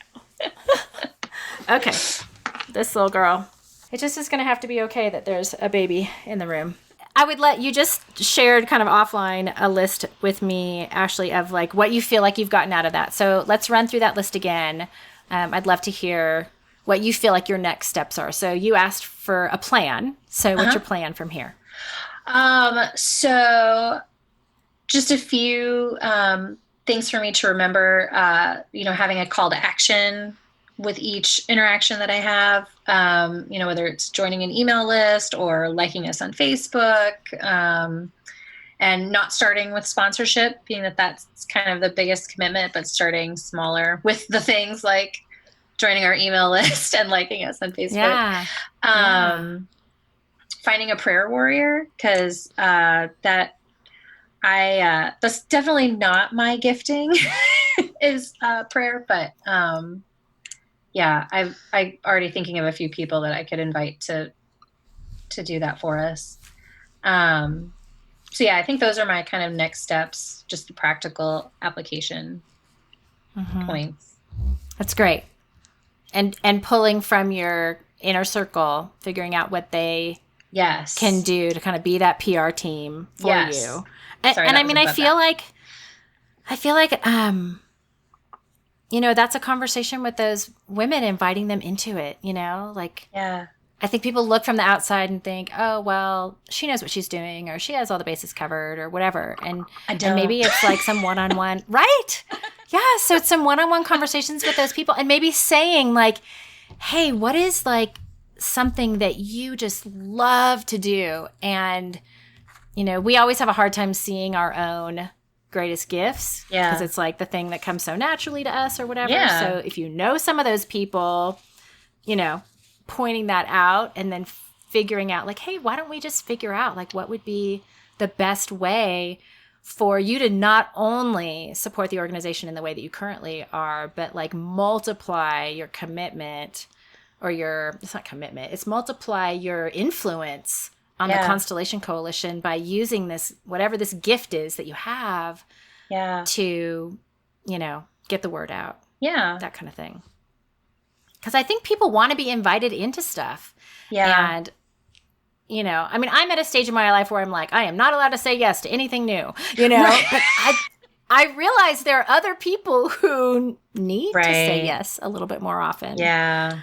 Okay. This little girl. It just is going to have to be okay that there's a baby in the room. I would let you just shared kind of offline a list with me, Ashley, of like what you feel like you've gotten out of that. So let's run through that list again. I'd love to hear what you feel like your next steps are. So you asked for a plan. So what's your plan from here? So just a few things for me to remember, having a call to action with each interaction that I have, whether it's joining an email list or liking us on Facebook, and not starting with sponsorship, being that that's kind of the biggest commitment, but starting smaller with the things like joining our email list and liking us on Facebook. Yeah. Finding a prayer warrior, because that's definitely not my gifting is prayer, but I'm already thinking of a few people that I could invite to do that for us. So yeah, I think those are my kind of next steps, just the practical application points. That's great. And pulling from your inner circle, figuring out what they can do to kind of be that PR team for you. And I mean, I feel like, that's a conversation with those women, inviting them into it, like, Yeah. I think people look from the outside and think, oh, well, she knows what she's doing, or she has all the bases covered, or whatever. And maybe it's like some one-on-one, right? Yeah. So it's some one-on-one conversations with those people, and maybe saying like, hey, what is like something that you just love to do? And, we always have a hard time seeing our own greatest gifts, because it's like the thing that comes so naturally to us or whatever. Yeah. So if some of those people, pointing that out, and then figuring out like, hey, why don't we just figure out like what would be the best way for you to not only support the organization in the way that you currently are, but like multiply your commitment, or it's not commitment, it's multiply your influence on the Constellation Coalition by using this, whatever this gift is that you have, to, get the word out. Yeah. That kind of thing. Because I think people want to be invited into stuff. Yeah. And, I'm at a stage in my life where I'm like, I am not allowed to say yes to anything new, Right. But I realize there are other people who need Right. to say yes a little bit more often. Yeah.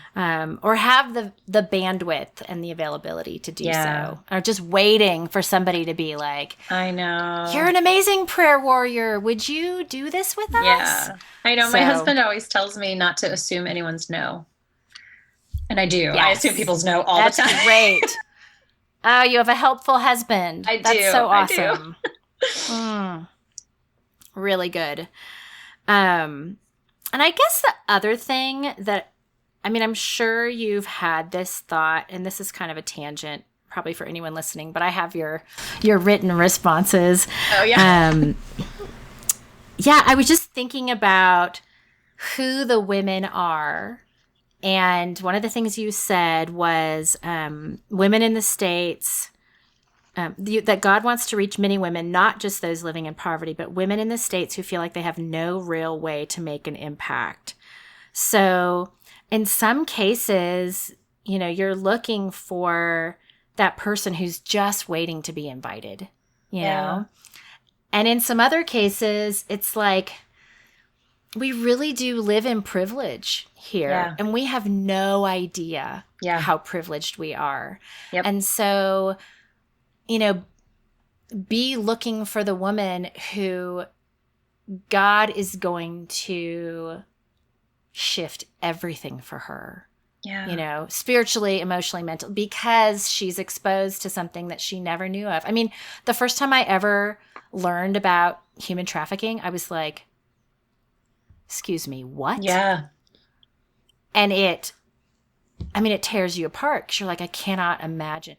Or have the bandwidth and the availability to do Yeah. so. Or just waiting for somebody to be like, I know. you're an amazing prayer warrior. Would you do this with us? Yeah. I know. My husband always tells me not to assume anyone's no. And I do. Yes. I assume people's no all the time. That's great. Oh, you have a helpful husband. I do. That's so awesome. I do. Really good. And I guess the other thing that, I'm sure you've had this thought, and this is kind of a tangent probably for anyone listening, but I have your written responses. Oh, yeah. Yeah, I was just thinking about who the women are. And one of the things you said was women in the States, that God wants to reach many women, not just those living in poverty, but women in the States who feel like they have no real way to make an impact. So in some cases, you're looking for that person who's just waiting to be invited, you know? And in some other cases, it's like, we really do live in privilege here, and we have no idea how privileged we are. Yep. And so, be looking for the woman who God is going to shift everything for her. Yeah. Spiritually, emotionally, mentally, because she's exposed to something that she never knew of. The first time I ever learned about human trafficking, I was like, excuse me, what? Yeah. And it tears you apart, because you're like, I cannot imagine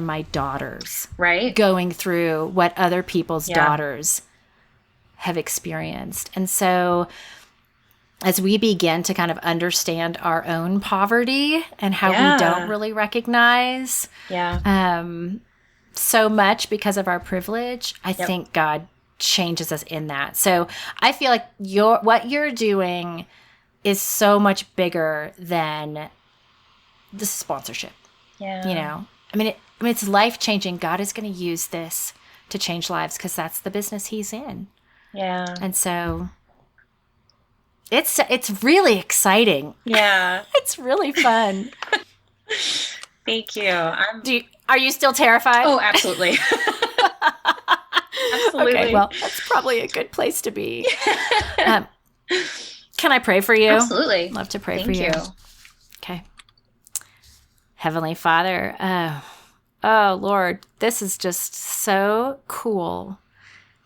my daughters going through what other people's daughters have experienced. And so as we begin to kind of understand our own poverty and how we don't really recognize so much because of our privilege, I think God changes us in that. So I feel like what you're doing is so much bigger than the sponsorship. Yeah. It's life-changing. God is going to use this to change lives, because that's the business he's in. Yeah. And so it's really exciting. Yeah. It's really fun. Thank you. Are you still terrified? Oh, absolutely. Absolutely. Okay, well, that's probably a good place to be. Can I pray for you? Absolutely. Love to pray for you. Okay. Heavenly Father, oh Lord, this is just so cool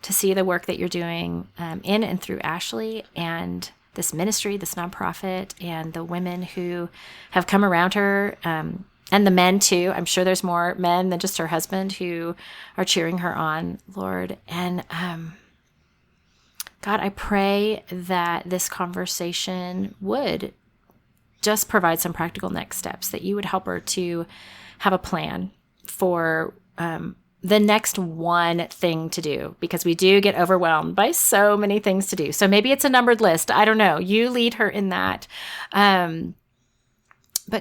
to see the work that you're doing in and through Ashley, and this ministry, this nonprofit, and the women who have come around her, and the men too. I'm sure there's more men than just her husband who are cheering her on, Lord. And God, I pray that this conversation would just provide some practical next steps, that you would help her to have a plan for the next one thing to do, because we do get overwhelmed by so many things to do. So maybe it's a numbered list. I don't know. You lead her in that. But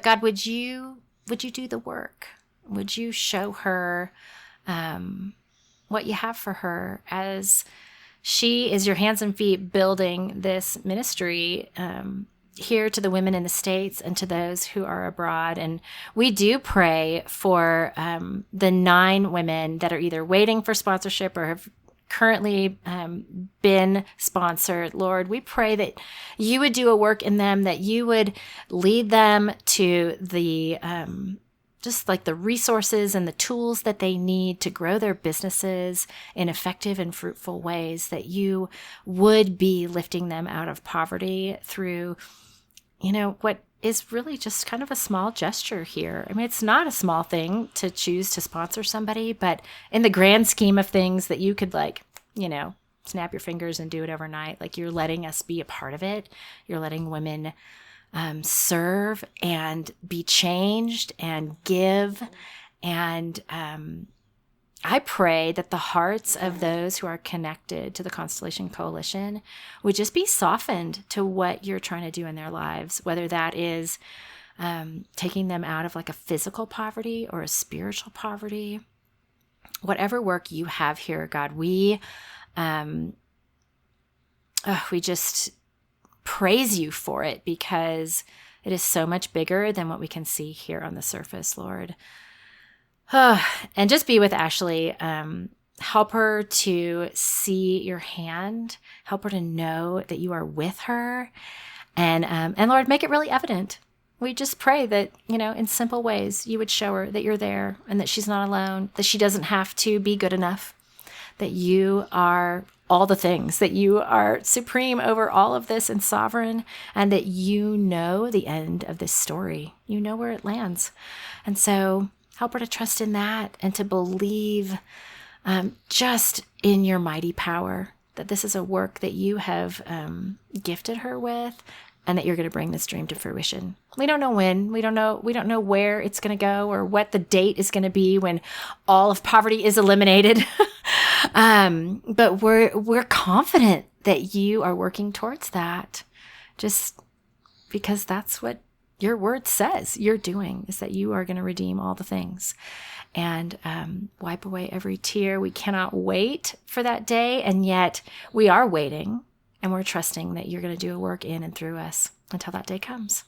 God, would you do the work? Would you show her what you have for her as She is your hands and feet building this ministry here to the women in the States and to those who are abroad. And we do pray for the 9 women that are either waiting for sponsorship or have currently been sponsored. Lord, we pray that you would do a work in them, that you would lead them to the just like the resources and the tools that they need to grow their businesses in effective and fruitful ways, that you would be lifting them out of poverty through, what is really just kind of a small gesture here. I mean, it's not a small thing to choose to sponsor somebody, but in the grand scheme of things that you could snap your fingers and do it overnight, like you're letting us be a part of it. You're letting women serve and be changed and give. And I pray that the hearts of those who are connected to the Constellation Coalition would just be softened to what you're trying to do in their lives, whether that is taking them out of like a physical poverty or a spiritual poverty. Whatever work you have here, God, we just praise you for it, because it is so much bigger than what we can see here on the surface, Lord. And just be with Ashley. Help her to see your hand. Help her to know that you are with her. And Lord, make it really evident. We just pray that, in simple ways, you would show her that you're there and that she's not alone, that she doesn't have to be good enough, that you are all the things, that you are supreme over all of this and sovereign, and that you know the end of this story. You know where it lands. And so help her to trust in that and to believe just in your mighty power, that this is a work that you have gifted her with, and that you're going to bring this dream to fruition. We don't know when, we don't know where it's going to go or what the date is going to be when all of poverty is eliminated. But we're confident that you are working towards that, just because that's what your word says you're doing, is that you are going to redeem all the things and wipe away every tear. We cannot wait for that day, and yet we are waiting, and we're trusting that you're going to do a work in and through us until that day comes.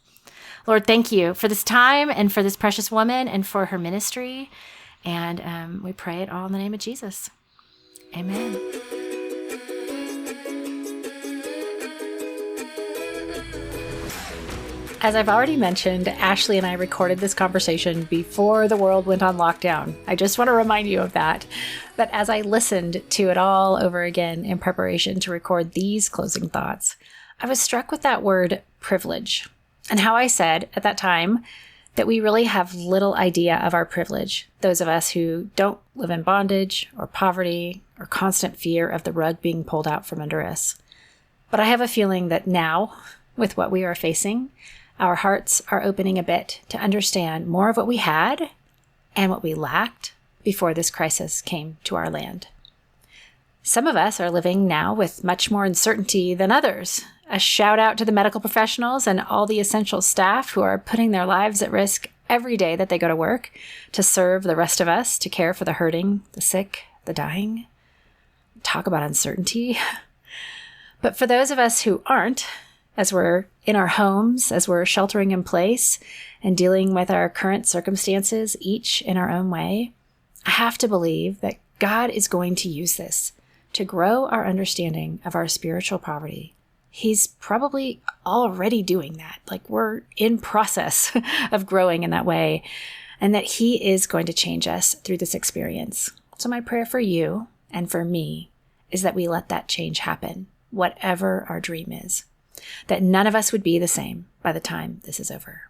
Lord, thank you for this time and for this precious woman and for her ministry. And we pray it all in the name of Jesus. Amen. As I've already mentioned, Ashley and I recorded this conversation before the world went on lockdown. I just want to remind you of that. But as I listened to it all over again in preparation to record these closing thoughts, I was struck with that word privilege, and how I said at that time that we really have little idea of our privilege, those of us who don't live in bondage or poverty or constant fear of the rug being pulled out from under us. But I have a feeling that now, with what we are facing, our hearts are opening a bit to understand more of what we had and what we lacked before this crisis came to our land. Some of us are living now with much more uncertainty than others. A shout out to the medical professionals and all the essential staff who are putting their lives at risk every day that they go to work to serve the rest of us, to care for the hurting, the sick, the dying. Talk about uncertainty. But for those of us who aren't, as we're in our homes, as we're sheltering in place and dealing with our current circumstances, each in our own way, I have to believe that God is going to use this to grow our understanding of our spiritual poverty. He's probably already doing that. Like, we're in process of growing in that way, and that he is going to change us through this experience. So my prayer for you and for me is that we let that change happen, whatever our dream is, that none of us would be the same by the time this is over.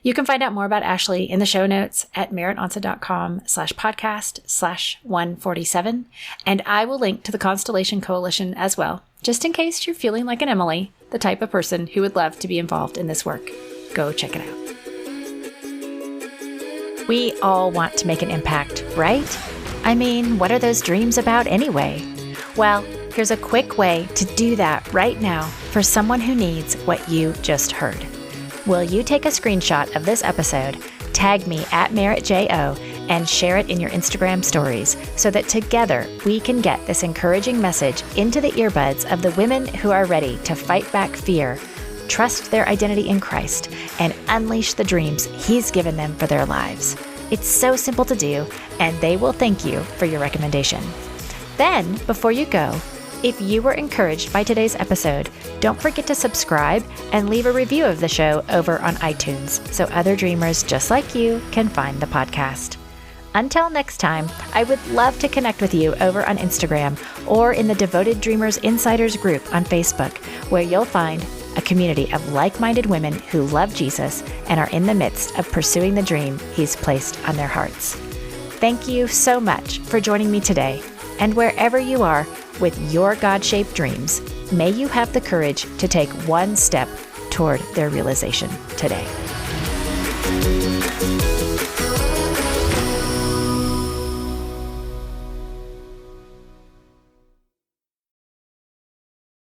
You can find out more about Ashley in the show notes at meritonsa.com/podcast/147. And I will link to the Constellation Coalition as well, just in case you're feeling like an Emily, the type of person who would love to be involved in this work. Go check it out. We all want to make an impact, right? I mean, what are those dreams about anyway? Well, here's a quick way to do that right now for someone who needs what you just heard. Will you take a screenshot of this episode, tag me at MeritJO, and share it in your Instagram stories so that together we can get this encouraging message into the earbuds of the women who are ready to fight back fear, trust their identity in Christ, and unleash the dreams He's given them for their lives. It's so simple to do, and they will thank you for your recommendation. Then, before you go, if you were encouraged by today's episode, don't forget to subscribe and leave a review of the show over on iTunes so other dreamers just like you can find the podcast. Until next time, I would love to connect with you over on Instagram or in the Devoted Dreamers Insiders group on Facebook, where you'll find a community of like-minded women who love Jesus and are in the midst of pursuing the dream He's placed on their hearts. Thank you so much for joining me today, and wherever you are with your God-shaped dreams, may you have the courage to take one step toward their realization today.